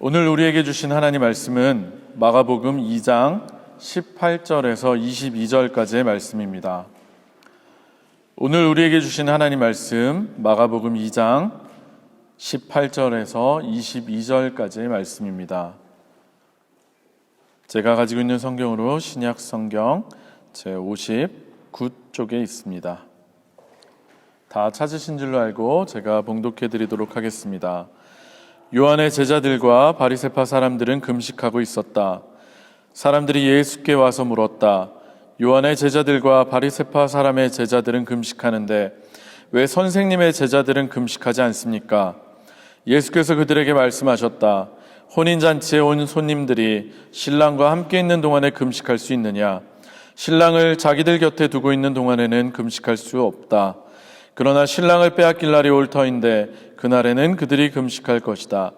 오늘 우리에게 주신 하나님 말씀은 마가복음 2장 18절에서 22절까지의 말씀입니다. 오늘 우리에게 주신 하나님 말씀 마가복음 2장 18절에서 22절까지의 말씀입니다. 제가 가지고 있는 성경으로 신약 성경 제59쪽에 있습니다. 다 찾으신 줄로 알고 제가 봉독해 드리도록 하겠습니다. 요한의 제자들과 바리새파 사람들은 금식하고 있었다. 사람들이 예수께 와서 물었다. 요한의 제자들과 바리새파 사람의 제자들은 금식하는데 왜 선생님의 제자들은 금식하지 않습니까? 예수께서 그들에게 말씀하셨다. 혼인잔치에 온 손님들이 신랑과 함께 있는 동안에 금식할 수 있느냐? 신랑을 자기들 곁에 두고 있는 동안에는 금식할 수 없다. 그러나 신랑을 빼앗길 날이 올 터인데 그날에는 그들이 금식할 것이다.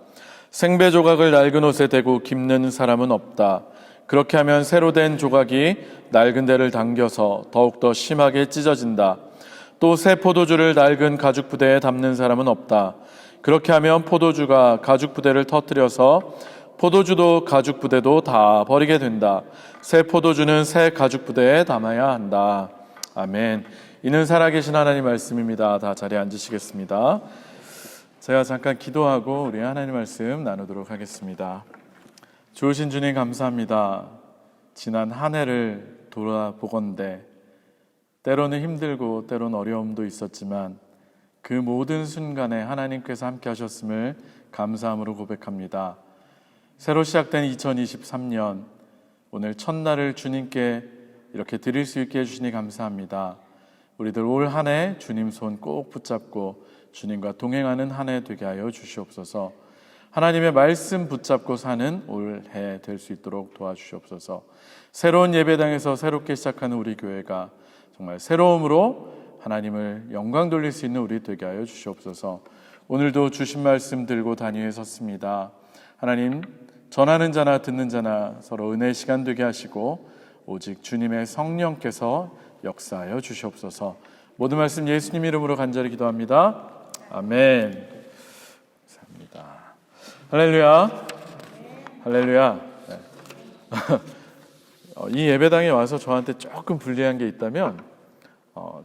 생배 조각을 낡은 옷에 대고 깁는 사람은 없다. 그렇게 하면 새로 된 조각이 낡은 데를 당겨서 더욱더 심하게 찢어진다. 또 새 포도주를 낡은 가죽 부대에 담는 사람은 없다. 그렇게 하면 포도주가 가죽 부대를 터뜨려서 포도주도 가죽 부대도 다 버리게 된다. 새 포도주는 새 가죽 부대에 담아야 한다. 아멘. 이는 살아계신 하나님 말씀입니다. 다 자리에 앉으시겠습니다. 제가 잠깐 기도하고 우리 하나님 말씀 나누도록 하겠습니다. 좋으신 주님 감사합니다. 지난 한 해를 돌아보건대 때로는 힘들고 때로는 어려움도 있었지만 그 모든 순간에 하나님께서 함께 하셨음을 감사함으로 고백합니다. 새로 시작된 2023년 오늘 첫날을 주님께 이렇게 드릴 수 있게 해주시니 감사합니다. 우리들 올 한 해 주님 손 꼭 붙잡고 주님과 동행하는 한 해 되게 하여 주시옵소서. 하나님의 말씀 붙잡고 사는 올 해 될 수 있도록 도와주시옵소서. 새로운 예배당에서 새롭게 시작하는 우리 교회가 정말 새로움으로 하나님을 영광 돌릴 수 있는 우리 되게 하여 주시옵소서. 오늘도 주신 말씀 들고 단위에 섰습니다. 하나님, 전하는 자나 듣는 자나 서로 은혜의 시간 되게 하시고 오직 주님의 성령께서 역사하여 주시옵소서. 모든 말씀 예수님 이름으로 간절히 기도합니다. 아멘. 감사합니다. 할렐루야. 할렐루야. 네. 이 예배당에 와서 저한테 조금 불리한 게 있다면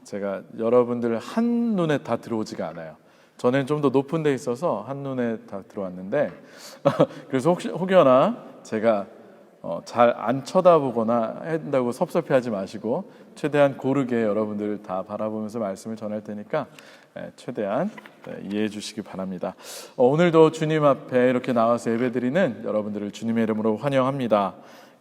제가 여러분들 한눈에 다 들어오지가 않아요. 전에는 좀 더 높은 데 있어서 한눈에 다 들어왔는데 그래서 혹여나 제가 잘 안 쳐다보거나 한다고 섭섭해하지 마시고 최대한 고르게 여러분들 다 바라보면서 말씀을 전할 테니까 최대한 이해해 주시기 바랍니다. 오늘도 주님 앞에 이렇게 나와서 예배드리는 여러분들을 주님의 이름으로 환영합니다.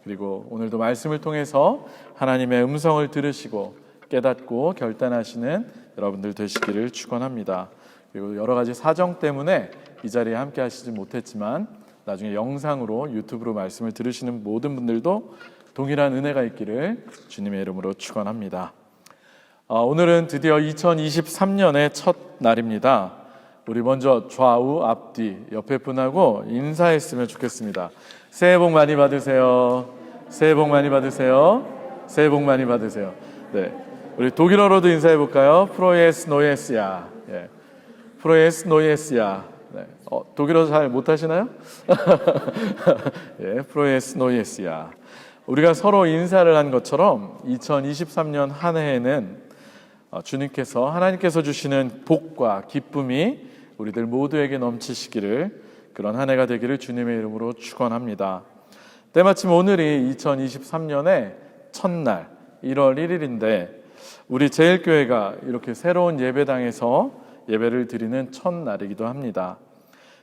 그리고 오늘도 말씀을 통해서 하나님의 음성을 들으시고 깨닫고 결단하시는 여러분들 되시기를 축원합니다. 그리고 여러 가지 사정 때문에 이 자리에 함께 하시지 못했지만 나중에 영상으로 유튜브로 말씀을 들으시는 모든 분들도 동일한 은혜가 있기를 주님의 이름으로 축원합니다. 오늘은 드디어 2023년의 첫 날입니다. 우리 먼저 좌우 앞뒤 옆에 분하고 인사했으면 좋겠습니다. 새해 복 많이 받으세요. 새해 복 많이 받으세요. 새해 복 많이 받으세요. 네, 우리 독일어로도 인사해 볼까요? 프로예스 노예스야. 예, 프로예스 노예스야. 네. 독일어 잘 못하시나요? 예, 프로예스 노예스야. 우리가 서로 인사를 한 것처럼 2023년 한 해에는 주님께서 하나님께서 주시는 복과 기쁨이 우리들 모두에게 넘치시기를 그런 한 해가 되기를 주님의 이름으로 축원합니다. 때마침 오늘이 2023년의 첫날 1월 1일인데 우리 제일교회가 이렇게 새로운 예배당에서 예배를 드리는 첫날이기도 합니다.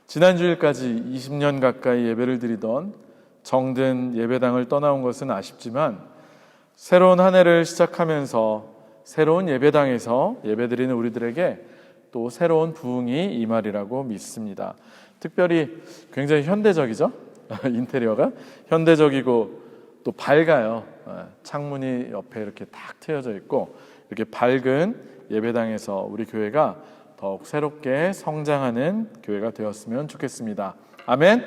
지난 주일까지 20년 가까이 예배를 드리던 정든 예배당을 떠나온 것은 아쉽지만 새로운 한 해를 시작하면서 새로운 예배당에서 예배드리는 우리들에게 또 새로운 부흥이 임하리라고 믿습니다. 특별히 굉장히 현대적이죠? 인테리어가 현대적이고 또 밝아요. 창문이 옆에 이렇게 탁 트여져 있고 이렇게 밝은 예배당에서 우리 교회가 더욱 새롭게 성장하는 교회가 되었으면 좋겠습니다. 아멘?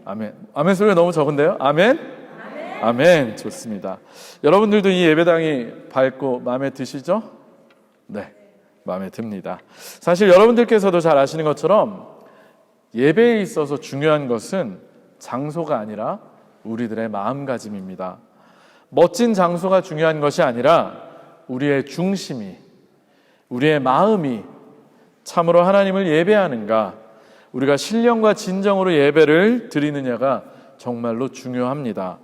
아멘. 아멘 소리가 너무 적은데요? 아멘? 아멘. 아멘. 좋습니다. 여러분들도 이 예배당이 밝고 마음에 드시죠? 네, 마음에 듭니다. 사실 여러분들께서도 잘 아시는 것처럼 예배에 있어서 중요한 것은 장소가 아니라 우리들의 마음가짐입니다. 멋진 장소가 중요한 것이 아니라 우리의 중심이, 우리의 마음이 참으로 하나님을 예배하는가, 우리가 신령과 진정으로 예배를 드리느냐가 정말로 중요합니다.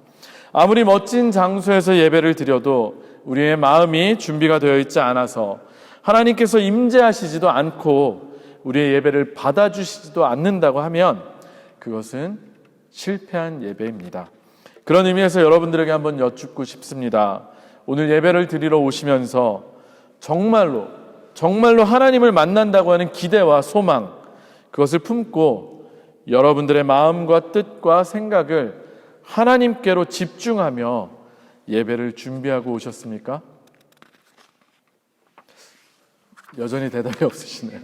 아무리 멋진 장소에서 예배를 드려도 우리의 마음이 준비가 되어 있지 않아서 하나님께서 임재하시지도 않고 우리의 예배를 받아주시지도 않는다고 하면 그것은 실패한 예배입니다. 그런 의미에서 여러분들에게 한번 여쭙고 싶습니다. 오늘 예배를 드리러 오시면서 정말로 하나님을 만난다고 하는 기대와 소망, 그것을 품고 여러분들의 마음과 뜻과 생각을 하나님께로 집중하며 예배를 준비하고 오셨습니까? 여전히 대답이 없으시네요.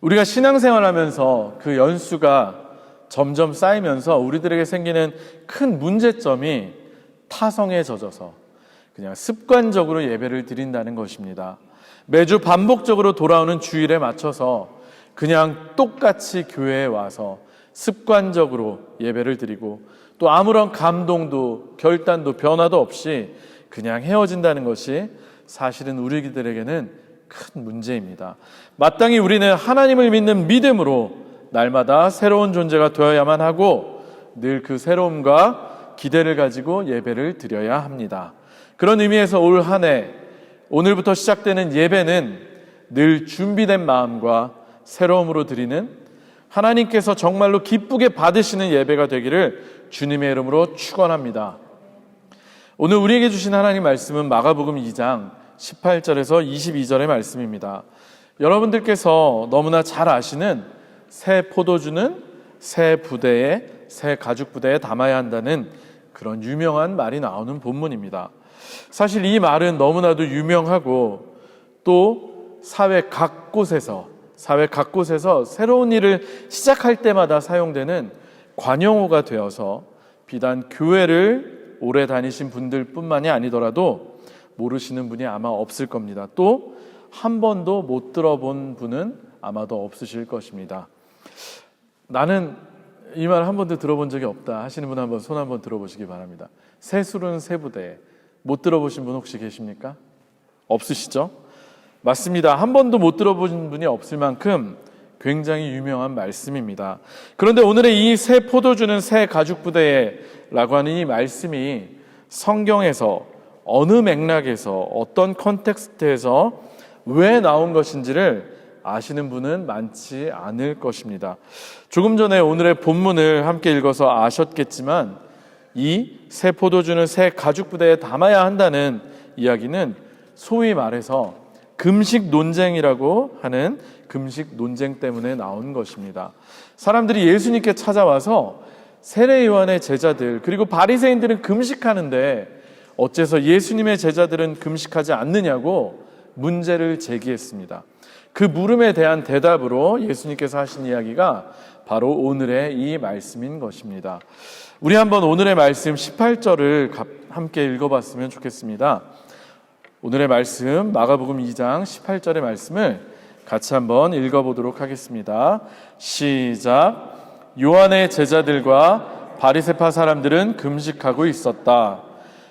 우리가 신앙생활하면서 그 연수가 점점 쌓이면서 우리들에게 생기는 큰 문제점이 타성에 젖어서 그냥 습관적으로 예배를 드린다는 것입니다. 매주 반복적으로 돌아오는 주일에 맞춰서 그냥 똑같이 교회에 와서 습관적으로 예배를 드리고 또 아무런 감동도 결단도 변화도 없이 그냥 헤어진다는 것이 사실은 우리들에게는 큰 문제입니다. 마땅히 우리는 하나님을 믿는 믿음으로 날마다 새로운 존재가 되어야만 하고 늘 그 새로움과 기대를 가지고 예배를 드려야 합니다. 그런 의미에서 올 한 해 오늘부터 시작되는 예배는 늘 준비된 마음과 새로움으로 드리는 하나님께서 정말로 기쁘게 받으시는 예배가 되기를 주님의 이름으로 축원합니다. 오늘 우리에게 주신 하나님 말씀은 마가복음 2장 18절에서 22절의 말씀입니다. 여러분들께서 너무나 잘 아시는 새 포도주는 새 부대에, 새 가죽 부대에 담아야 한다는 그런 유명한 말이 나오는 본문입니다. 사실 이 말은 너무나도 유명하고 또 사회 각 곳에서 새로운 일을 시작할 때마다 사용되는 관용어가 되어서 비단 교회를 오래 다니신 분들뿐만이 아니더라도 모르시는 분이 아마 없을 겁니다. 또 한 번도 못 들어본 분은 아마도 없으실 것입니다. 나는 이 말 한 번도 들어본 적이 없다 하시는 분 한번 손 한번 들어보시기 바랍니다. 새술은 새부대에. 못 들어보신 분 혹시 계십니까? 없으시죠? 맞습니다. 한 번도 못 들어본 분이 없을 만큼 굉장히 유명한 말씀입니다. 그런데 오늘의 이 새 포도주는 새 가죽 부대에 라고 하는 이 말씀이 성경에서 어느 맥락에서 어떤 컨텍스트에서 왜 나온 것인지를 아시는 분은 많지 않을 것입니다. 조금 전에 오늘의 본문을 함께 읽어서 아셨겠지만 이 새 포도주는 새 가죽 부대에 담아야 한다는 이야기는 소위 말해서 금식 논쟁이라고 하는 금식 논쟁 때문에 나온 것입니다. 사람들이 예수님께 찾아와서 세례 요한의 제자들 그리고 바리새인들은 금식하는데 어째서 예수님의 제자들은 금식하지 않느냐고 문제를 제기했습니다. 그 물음에 대한 대답으로 예수님께서 하신 이야기가 바로 오늘의 이 말씀인 것입니다. 우리 한번 오늘의 말씀 18절을 함께 읽어봤으면 좋겠습니다. 오늘의 말씀 마가복음 2장 18절의 말씀을 같이 한번 읽어보도록 하겠습니다. 시작. 요한의 제자들과 바리새파 사람들은 금식하고 있었다.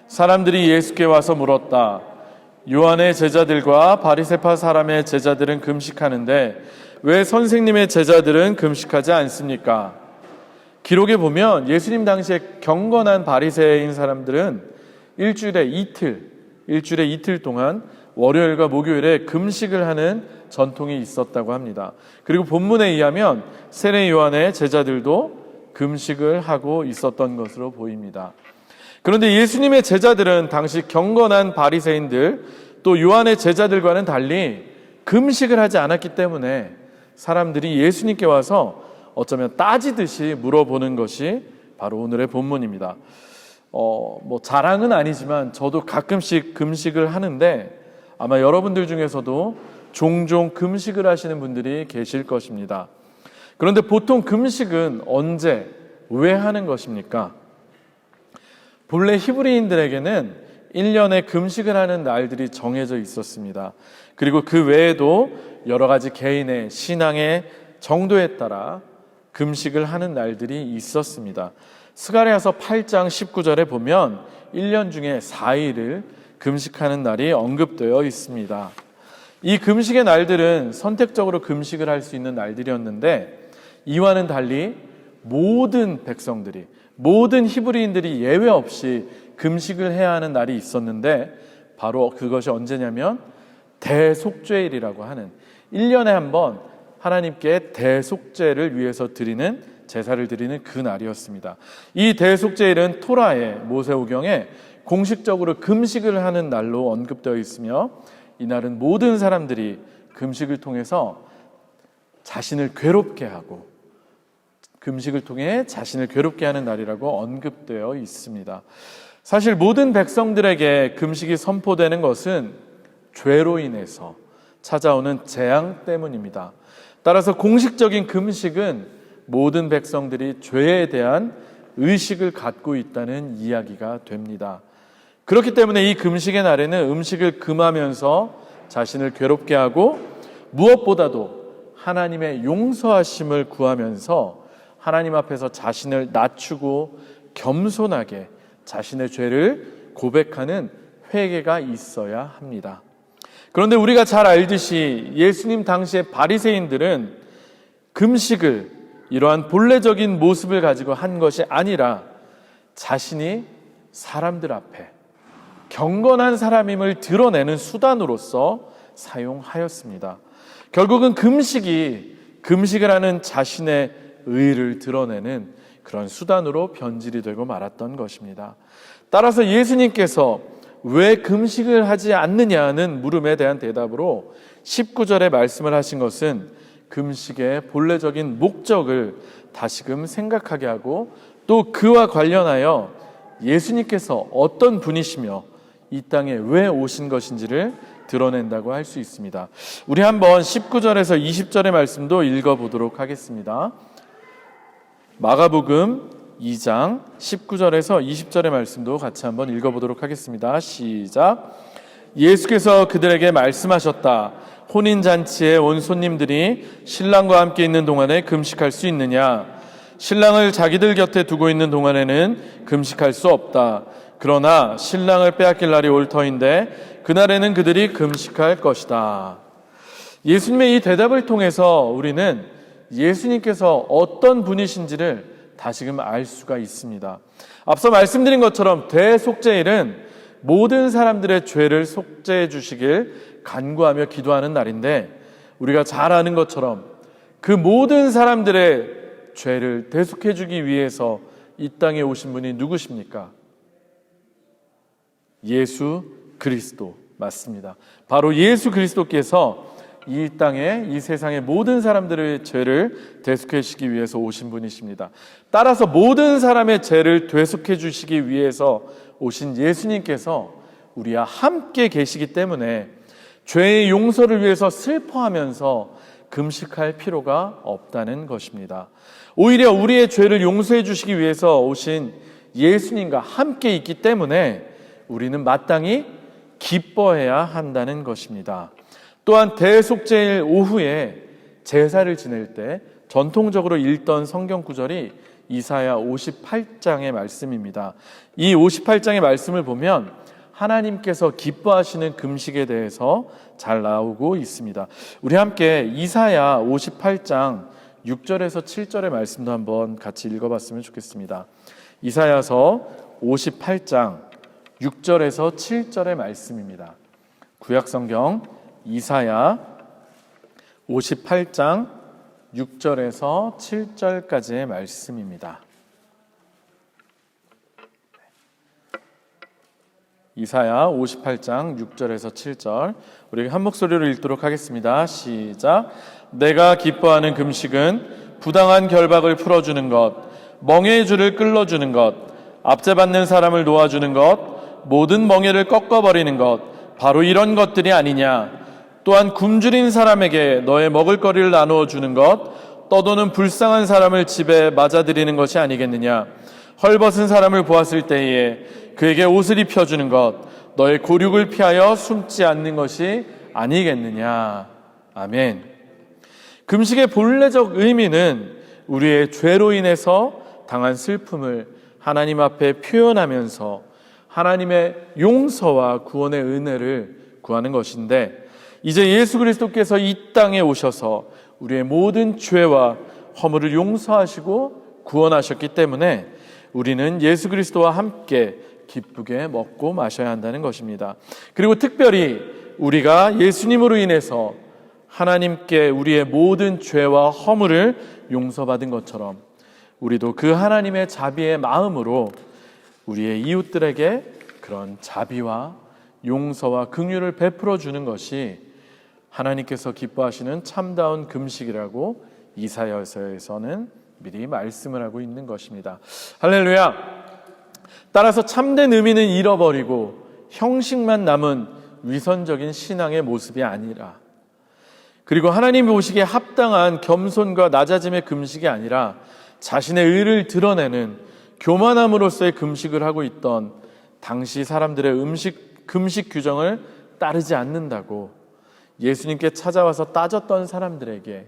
사람들이 예수께 와서 물었다. 요한의 제자들과 바리새파 사람의 제자들은 금식하는데 왜 선생님의 제자들은 금식하지 않습니까? 기록에 보면 예수님 당시에 경건한 바리새인 사람들은 일주일에 이틀 동안 월요일과 목요일에 금식을 하는 전통이 있었다고 합니다. 그리고 본문에 의하면 세례 요한의 제자들도 금식을 하고 있었던 것으로 보입니다. 그런데 예수님의 제자들은 당시 경건한 바리새인들 또 요한의 제자들과는 달리 금식을 하지 않았기 때문에 사람들이 예수님께 와서 어쩌면 따지듯이 물어보는 것이 바로 오늘의 본문입니다. 자랑은 아니지만 저도 가끔씩 금식을 하는데 아마 여러분들 중에서도 종종 금식을 하시는 분들이 계실 것입니다. 그런데 보통 금식은 언제, 왜 하는 것입니까? 본래 히브리인들에게는 1년에 금식을 하는 날들이 정해져 있었습니다. 그리고 그 외에도 여러 가지 개인의 신앙의 정도에 따라 금식을 하는 날들이 있었습니다. 스가랴서 8장 19절에 보면 1년 중에 4일을 금식하는 날이 언급되어 있습니다. 이 금식의 날들은 선택적으로 금식을 할 수 있는 날들이었는데, 이와는 달리 모든 백성들이, 모든 히브리인들이 예외 없이 금식을 해야 하는 날이 있었는데, 바로 그것이 언제냐면 대속죄일이라고 하는 1년에 한 번 하나님께 대속죄를 위해서 드리는 제사를 드리는 그 날이었습니다. 이 대속죄일은 토라의 모세오경에 공식적으로 금식을 하는 날로 언급되어 있으며, 이날은 모든 사람들이 금식을 통해서 자신을 괴롭게 하고, 금식을 통해 자신을 괴롭게 하는 날이라고 언급되어 있습니다. 사실 모든 백성들에게 금식이 선포되는 것은 죄로 인해서 찾아오는 재앙 때문입니다. 따라서 공식적인 금식은 모든 백성들이 죄에 대한 의식을 갖고 있다는 이야기가 됩니다. 그렇기 때문에 이 금식의 날에는 음식을 금하면서 자신을 괴롭게 하고, 무엇보다도 하나님의 용서하심을 구하면서 하나님 앞에서 자신을 낮추고 겸손하게 자신의 죄를 고백하는 회개가 있어야 합니다. 그런데 우리가 잘 알듯이 예수님 당시의 바리새인들은 금식을 이러한 본래적인 모습을 가지고 한 것이 아니라 자신이 사람들 앞에 경건한 사람임을 드러내는 수단으로서 사용하였습니다. 결국은 금식을 하는 자신의 의를 드러내는 그런 수단으로 변질이 되고 말았던 것입니다. 따라서 예수님께서 왜 금식을 하지 않느냐는 물음에 대한 대답으로 19절에 말씀을 하신 것은 금식의 본래적인 목적을 다시금 생각하게 하고, 또 그와 관련하여 예수님께서 어떤 분이시며 이 땅에 왜 오신 것인지를 드러낸다고 할 수 있습니다. 우리 한번 19절에서 20절의 말씀도 읽어보도록 하겠습니다. 마가복음 2장 19절에서 20절의 말씀도 같이 한번 읽어보도록 하겠습니다. 시작. 예수께서 그들에게 말씀하셨다. 혼인잔치에 온 손님들이 신랑과 함께 있는 동안에 금식할 수 있느냐? 신랑을 자기들 곁에 두고 있는 동안에는 금식할 수 없다. 그러나 신랑을 빼앗길 날이 올 터인데 그날에는 그들이 금식할 것이다. 예수님의 이 대답을 통해서 우리는 예수님께서 어떤 분이신지를 다시금 알 수가 있습니다. 앞서 말씀드린 것처럼 대속죄일은 모든 사람들의 죄를 속죄해 주시길 간구하며 기도하는 날인데, 우리가 잘 아는 것처럼 그 모든 사람들의 죄를 대속해 주기 위해서 이 땅에 오신 분이 누구십니까? 예수 그리스도 맞습니다. 바로 예수 그리스도께서 이 땅에, 이 세상의 모든 사람들의 죄를 대속해 주시기 위해서 오신 분이십니다. 따라서 모든 사람의 죄를 대속해 주시기 위해서 오신 예수님께서 우리와 함께 계시기 때문에 죄의 용서를 위해서 슬퍼하면서 금식할 필요가 없다는 것입니다. 오히려 우리의 죄를 용서해 주시기 위해서 오신 예수님과 함께 있기 때문에 우리는 마땅히 기뻐해야 한다는 것입니다. 또한 대속죄일 오후에 제사를 지낼 때 전통적으로 읽던 성경 구절이 이사야 58장의 말씀입니다. 이 58장의 말씀을 보면 하나님께서 기뻐하시는 금식에 대해서 잘 나오고 있습니다. 우리 함께 이사야 58장 6절에서 7절의 말씀도 한번 같이 읽어봤으면 좋겠습니다. 이사야서 58장 6절에서 7절의 말씀입니다. 구약성경 이사야 58장 6절에서 7절까지의 말씀입니다. 이사야 58장 6절에서 7절, 우리 한 목소리로 읽도록 하겠습니다. 시작. 내가 기뻐하는 금식은 부당한 결박을 풀어주는 것, 멍에의 줄을 끌어주는 것, 압제받는 사람을 놓아주는 것, 모든 멍에를 꺾어버리는 것, 바로 이런 것들이 아니냐. 또한 굶주린 사람에게 너의 먹을거리를 나누어 주는 것, 떠도는 불쌍한 사람을 집에 맞아들이는 것이 아니겠느냐. 헐벗은 사람을 보았을 때에 그에게 옷을 입혀주는 것, 너의 고륙을 피하여 숨지 않는 것이 아니겠느냐. 아멘. 금식의 본래적 의미는 우리의 죄로 인해서 당한 슬픔을 하나님 앞에 표현하면서 하나님의 용서와 구원의 은혜를 구하는 것인데, 이제 예수 그리스도께서 이 땅에 오셔서 우리의 모든 죄와 허물을 용서하시고 구원하셨기 때문에 우리는 예수 그리스도와 함께 기쁘게 먹고 마셔야 한다는 것입니다. 그리고 특별히 우리가 예수님으로 인해서 하나님께 우리의 모든 죄와 허물을 용서받은 것처럼 우리도 그 하나님의 자비의 마음으로 우리의 이웃들에게 그런 자비와 용서와 긍휼을 베풀어 주는 것이 하나님께서 기뻐하시는 참다운 금식이라고 이사야서에서는 미리 말씀을 하고 있는 것입니다. 할렐루야. 따라서 참된 의미는 잃어버리고 형식만 남은 위선적인 신앙의 모습이 아니라, 그리고 하나님이 보시기에 합당한 겸손과 낮아짐의 금식이 아니라 자신의 의를 드러내는 교만함으로써의 금식을 하고 있던 당시 사람들의 금식 규정을 따르지 않는다고 예수님께 찾아와서 따졌던 사람들에게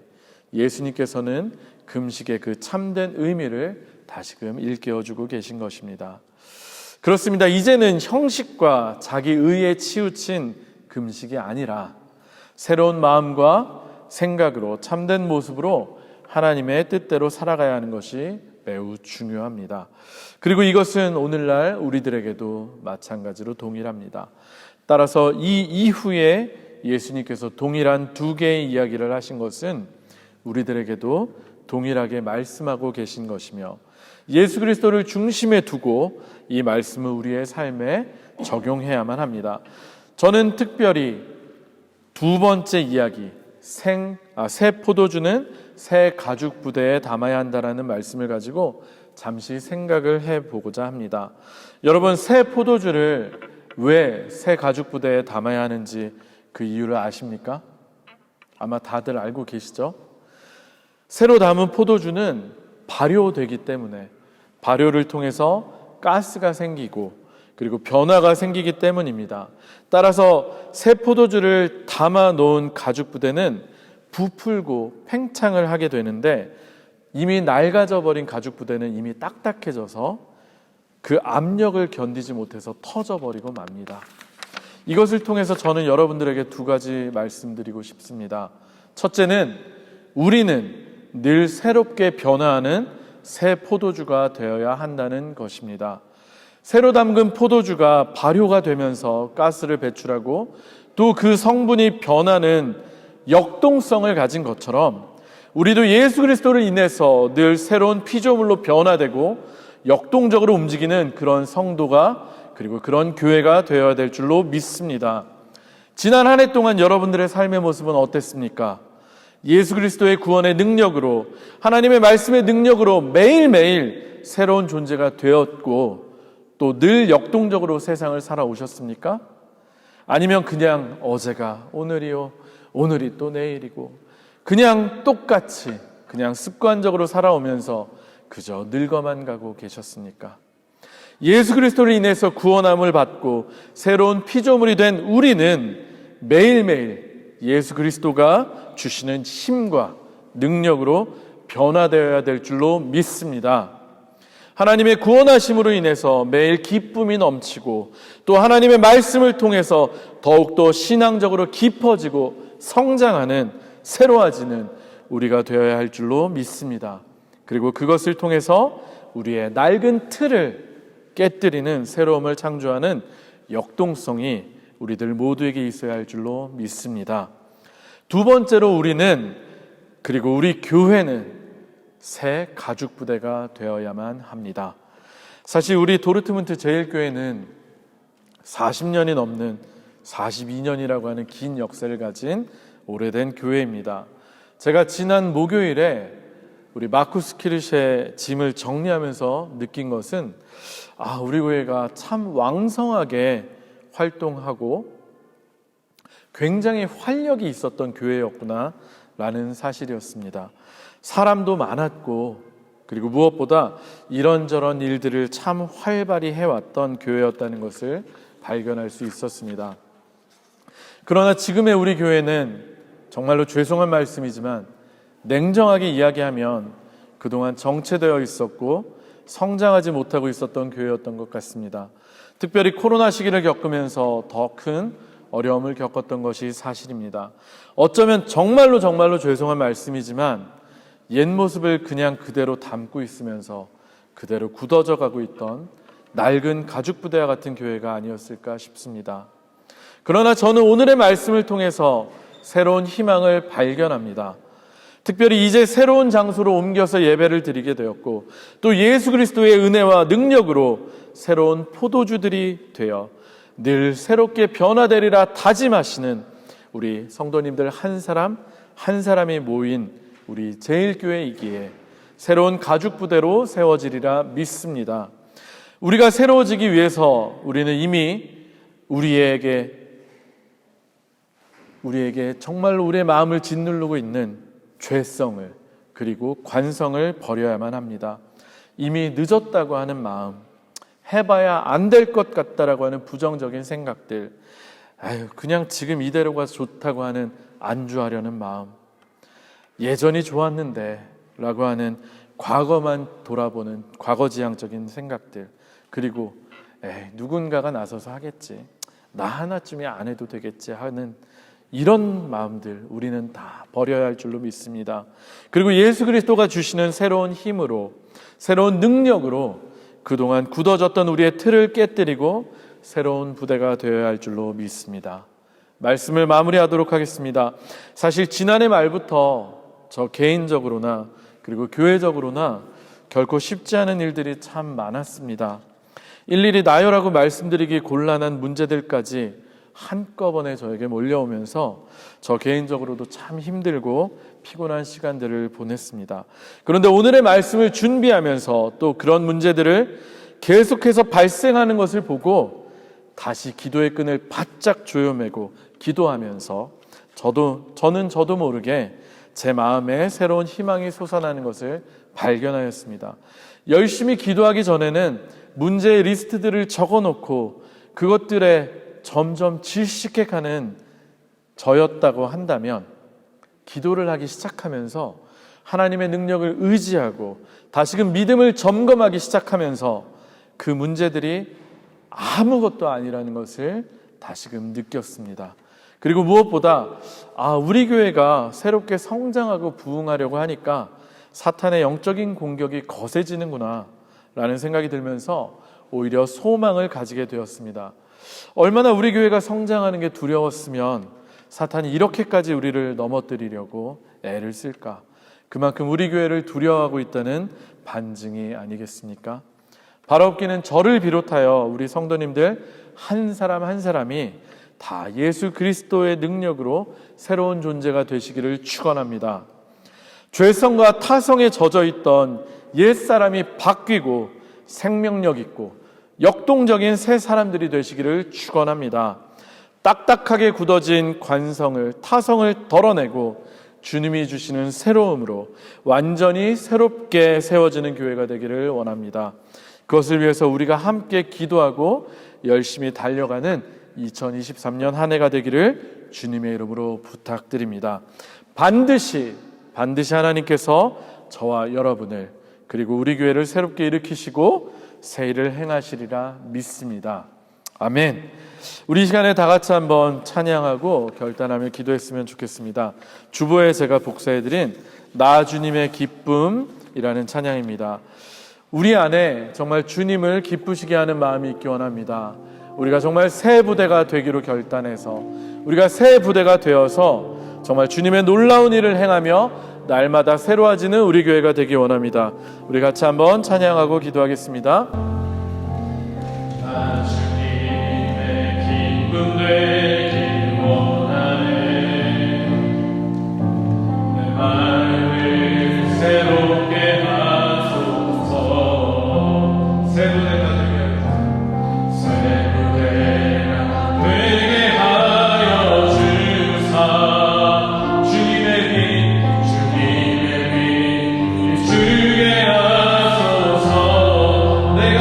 예수님께서는 금식의 그 참된 의미를 다시금 일깨워주고 계신 것입니다. 그렇습니다. 이제는 형식과 자기 의에 치우친 금식이 아니라 새로운 마음과 생각으로 참된 모습으로 하나님의 뜻대로 살아가야 하는 것이 매우 중요합니다. 그리고 이것은 오늘날 우리들에게도 마찬가지로 동일합니다. 따라서 이 이후에 예수님께서 동일한 두 개의 이야기를 하신 것은 우리들에게도 동일하게 말씀하고 계신 것이며, 예수 그리스도를 중심에 두고 이 말씀을 우리의 삶에 적용해야만 합니다. 저는 특별히 두 번째 이야기, 새 포도주는 새 가죽 부대에 담아야 한다라는 말씀을 가지고 잠시 생각을 해보고자 합니다. 여러분, 새 포도주를 왜 새 가죽 부대에 담아야 하는지 그 이유를 아십니까? 아마 다들 알고 계시죠? 새로 담은 포도주는 발효되기 때문에, 발효를 통해서 가스가 생기고 그리고 변화가 생기기 때문입니다. 따라서 새 포도주를 담아 놓은 가죽 부대는 부풀고 팽창을 하게 되는데, 이미 낡아져 버린 가죽 부대는 이미 딱딱해져서 그 압력을 견디지 못해서 터져버리고 맙니다. 이것을 통해서 저는 여러분들에게 두 가지 말씀드리고 싶습니다. 첫째는 우리는 늘 새롭게 변화하는 새 포도주가 되어야 한다는 것입니다. 새로 담근 포도주가 발효가 되면서 가스를 배출하고 또 그 성분이 변하는 역동성을 가진 것처럼 우리도 예수 그리스도를 인해서 늘 새로운 피조물로 변화되고 역동적으로 움직이는 그런 성도가, 그리고 그런 교회가 되어야 될 줄로 믿습니다. 지난 한 해 동안 여러분들의 삶의 모습은 어땠습니까? 예수 그리스도의 구원의 능력으로, 하나님의 말씀의 능력으로 매일매일 새로운 존재가 되었고 또 늘 역동적으로 세상을 살아오셨습니까? 아니면 그냥 어제가 오늘이요, 오늘이 또 내일이고 그냥 똑같이 그냥 습관적으로 살아오면서 그저 늙어만 가고 계셨습니까? 예수 그리스도를 인해서 구원함을 받고 새로운 피조물이 된 우리는 매일매일 예수 그리스도가 주시는 힘과 능력으로 변화되어야 될 줄로 믿습니다. 하나님의 구원하심으로 인해서 매일 기쁨이 넘치고 또 하나님의 말씀을 통해서 더욱더 신앙적으로 깊어지고 성장하는, 새로워지는 우리가 되어야 할 줄로 믿습니다. 그리고 그것을 통해서 우리의 낡은 틀을 깨뜨리는 새로움을 창조하는 역동성이 우리들 모두에게 있어야 할 줄로 믿습니다. 두 번째로 우리는, 그리고 우리 교회는 새 가죽 부대가 되어야만 합니다. 사실 우리 도르트문트 제일교회는 40년이 넘는 42년이라고 하는 긴 역사를 가진 오래된 교회입니다. 제가 지난 목요일에 우리 마쿠스 키르시의 짐을 정리하면서 느낀 것은 우리 교회가 참 왕성하게 활동하고 굉장히 활력이 있었던 교회였구나 라는 사실이었습니다. 사람도 많았고 그리고 무엇보다 이런저런 일들을 참 활발히 해왔던 교회였다는 것을 발견할 수 있었습니다. 그러나 지금의 우리 교회는 정말로 죄송한 말씀이지만 냉정하게 이야기하면 그동안 정체되어 있었고 성장하지 못하고 있었던 교회였던 것 같습니다. 특별히 코로나 시기를 겪으면서 더 큰 어려움을 겪었던 것이 사실입니다. 어쩌면 정말로 죄송한 말씀이지만 옛 모습을 그냥 그대로 담고 있으면서 그대로 굳어져 가고 있던 낡은 가죽 부대와 같은 교회가 아니었을까 싶습니다. 그러나 저는 오늘의 말씀을 통해서 새로운 희망을 발견합니다. 특별히 이제 새로운 장소로 옮겨서 예배를 드리게 되었고 또 예수 그리스도의 은혜와 능력으로 새로운 포도주들이 되어 늘 새롭게 변화되리라 다짐하시는 우리 성도님들 한 사람 한 사람이 모인 우리 제일교회이기에 새로운 가죽 부대로 세워지리라 믿습니다. 우리가 새로워지기 위해서 우리는 이미 우리에게 정말로 우리의 마음을 짓누르고 있는 죄성을 그리고 관성을 버려야만 합니다. 이미 늦었다고 하는 마음, 해봐야 안 될 것 같다라고 하는 부정적인 생각들, 그냥 지금 이대로가 좋다고 하는 안주하려는 마음, 예전이 좋았는데 라고 하는 과거만 돌아보는 과거지향적인 생각들, 그리고 누군가가 나서서 하겠지, 나 하나쯤이 안 해도 되겠지 하는 이런 마음들 우리는 다 버려야 할 줄로 믿습니다. 그리고 예수 그리스도가 주시는 새로운 힘으로, 새로운 능력으로 그동안 굳어졌던 우리의 틀을 깨뜨리고 새로운 부대가 되어야 할 줄로 믿습니다. 말씀을 마무리하도록 하겠습니다. 사실 지난해 말부터 저 개인적으로나 그리고 교회적으로나 결코 쉽지 않은 일들이 참 많았습니다. 일일이 나열하고 말씀드리기 곤란한 문제들까지 한꺼번에 저에게 몰려오면서 저 개인적으로도 참 힘들고 피곤한 시간들을 보냈습니다. 그런데 오늘의 말씀을 준비하면서 또 그런 문제들을 계속해서 발생하는 것을 보고 다시 기도의 끈을 바짝 조여매고 기도하면서 저도 모르게 제 마음에 새로운 희망이 솟아나는 것을 발견하였습니다. 열심히 기도하기 전에는 문제의 리스트들을 적어놓고 그것들에 점점 질식해가는 저였다고 한다면 기도를 하기 시작하면서 하나님의 능력을 의지하고 다시금 믿음을 점검하기 시작하면서 그 문제들이 아무것도 아니라는 것을 다시금 느꼈습니다. 그리고 무엇보다 우리 교회가 새롭게 성장하고 부흥하려고 하니까 사탄의 영적인 공격이 거세지는구나 라는 생각이 들면서 오히려 소망을 가지게 되었습니다. 얼마나 우리 교회가 성장하는 게 두려웠으면 사탄이 이렇게까지 우리를 넘어뜨리려고 애를 쓸까? 그만큼 우리 교회를 두려워하고 있다는 반증이 아니겠습니까? 바라옵기는 저를 비롯하여 우리 성도님들 한 사람 한 사람이 다 예수 그리스도의 능력으로 새로운 존재가 되시기를 축원합니다. 죄성과 타성에 젖어 있던 옛사람이 바뀌고 생명력 있고 역동적인 새 사람들이 되시기를 축원합니다. 딱딱하게 굳어진 관성을, 타성을 덜어내고 주님이 주시는 새로움으로 완전히 새롭게 세워지는 교회가 되기를 원합니다. 그것을 위해서 우리가 함께 기도하고 열심히 달려가는 2023년 한 해가 되기를 주님의 이름으로 부탁드립니다. 반드시 하나님께서 저와 여러분을 그리고 우리 교회를 새롭게 일으키시고 새 일을 행하시리라 믿습니다. 아멘. 우리 이 시간에 다 같이 한번 찬양하고 결단하며 기도했으면 좋겠습니다. 주보에 제가 복사해드린 나 주님의 기쁨이라는 찬양입니다. 우리 안에 정말 주님을 기쁘시게 하는 마음이 있기 원합니다. 우리가 정말 새 부대가 되기로 결단해서 우리가 새 부대가 되어서 정말 주님의 놀라운 일을 행하며 날마다 새로워지는 우리 교회가 되기 원합니다. 우리 같이 한번 찬양하고 기도하겠습니다. 나 주님의 기쁨 되길 원하네. 내 마음을 새롭게 하소서. 새 부대가 되게 하여 주사. 주님의 빛 주게 하소서. 내가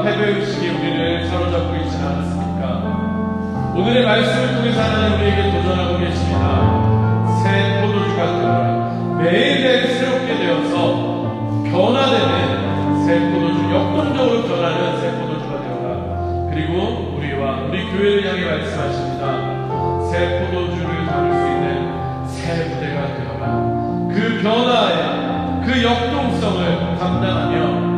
패배의식이 우리를 사로잡고 있지는 않았습니까? 오늘의 말씀을 통해서 하나님 우리에게 도전하고 계십니다. 새 포도주가 되어라. 매일매일 새롭게 되어서 변화되는 새 포도주, 역동적으로 변하는 새 포도주가 되어라. 그리고 우리와 우리 교회를 향해 말씀하십니다. 새 포도주를 담을 수 있는 새 무대가 되어라. 그 변화에 그 역동성을 감당하며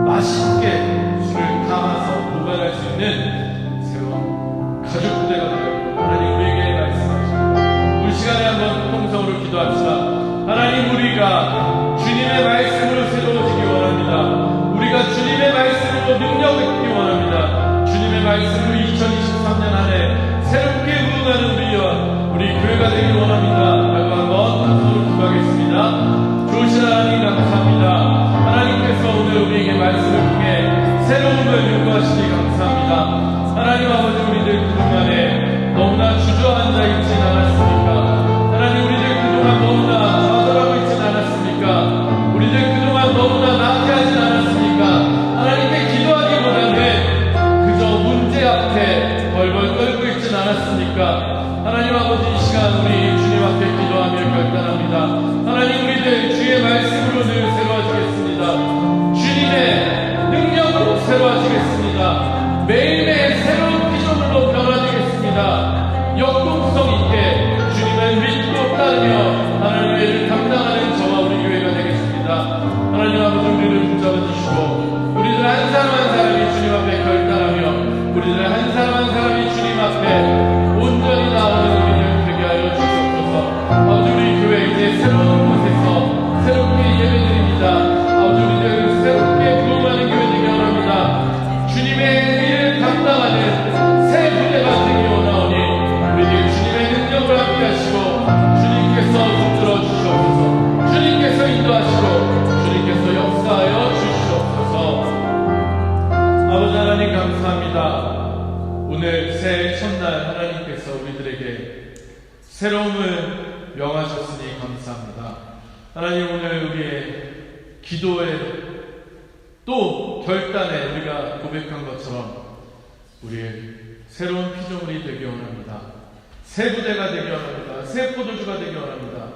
맛있게 술을 담아서 보관할 수 있는 새로운 가족 부대가 되었고 하나님 우리에게 말씀하십니다. 우리 시간에 한번 통성으로 기도합시다. 하나님 우리가 주님의 말씀으로 새로워지기 원합니다. 우리가 주님의 말씀으로 능력을 얻기 원합니다. 주님의 말씀으로 2023년 안에 새롭게 부흥하는 우리와 우리 교회가 되길 원합니다. 라고 한번 통성으로 기도하겠습니다. 좋으신 하나님 감사합니다. 하나님께서 오늘 우리에게 말씀을 통해 새로움을 요구하시니 감사합니다. 하나님 아버지 우리들 그동안에 너무나 주저앉아 있진 않았습니까? 하나님 우리들 그동안 너무나 좌절하고 있진 않았습니까? 우리들 그동안 너무나 낙태하진 않았습니까? 하나님께 기도하기보다는 그저 문제 앞에 벌벌 떨고 있진 않았습니까? 하나님 아버지 이 시간 우리 주님 앞에 기도하며 결단합니다. 하나님 우리들 주의 말씀으로 늘 새로워지겠습니다. 주님의 능력으로 새로워지겠습니다. 매일매일 새로운 피조물로 변화되겠습니다. 역동성 있게 주님을 믿고 따르며 하나님의 일을 감당하는 저와 우리 교회가 되겠습니다. 하나님 아버지 우리를 붙잡아 주시고 우리들 한 사람 한 사람이 주님 앞에 결단하며 우리들 한 사람 한 사람이 주님 앞에 온전히 나오는 우리를 되게 하여 주시옵소서. 아버지 우리 교회 이제 새로운 곳에서 새롭게 예배드립니다. 아버지 우리들 새롭게 부흥하는 교회 되게 원합니다. 주님의 일을 감당하는 새 부대가 되기 원하오니 우리들 주님의 능력을 함께 하시고 주님께서 붙들어 주시옵소서. 주님께서 인도하시고 주님께서 역사하여 주시옵소서. 아버지 하나님 감사합니다. 오늘 새 첫날 하나님께서 우리들에게 새로움을 명하셨으니 감사합니다. 하나님 오늘 우리의 기도에 또 결단에 우리가 고백한 것처럼 우리의 새로운 피조물이 되기 원합니다. 새 부대가 되기 원합니다. 새 포도주가 되기 원합니다.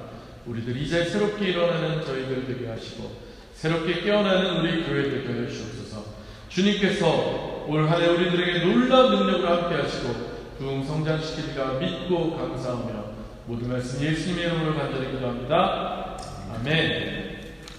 우리들 이제 새롭게 일어나는 저희들 되게 하시고 새롭게 깨어나는 우리 교회 되게 하여 주옵소서. 주님께서 올 한 해 우리들에게 놀라운 능력을 함께 하시고 부흥 성장시키리라 믿고 감사하며 모든 말씀 예수님의 이름으로 간절히 기도합니다. 아멘.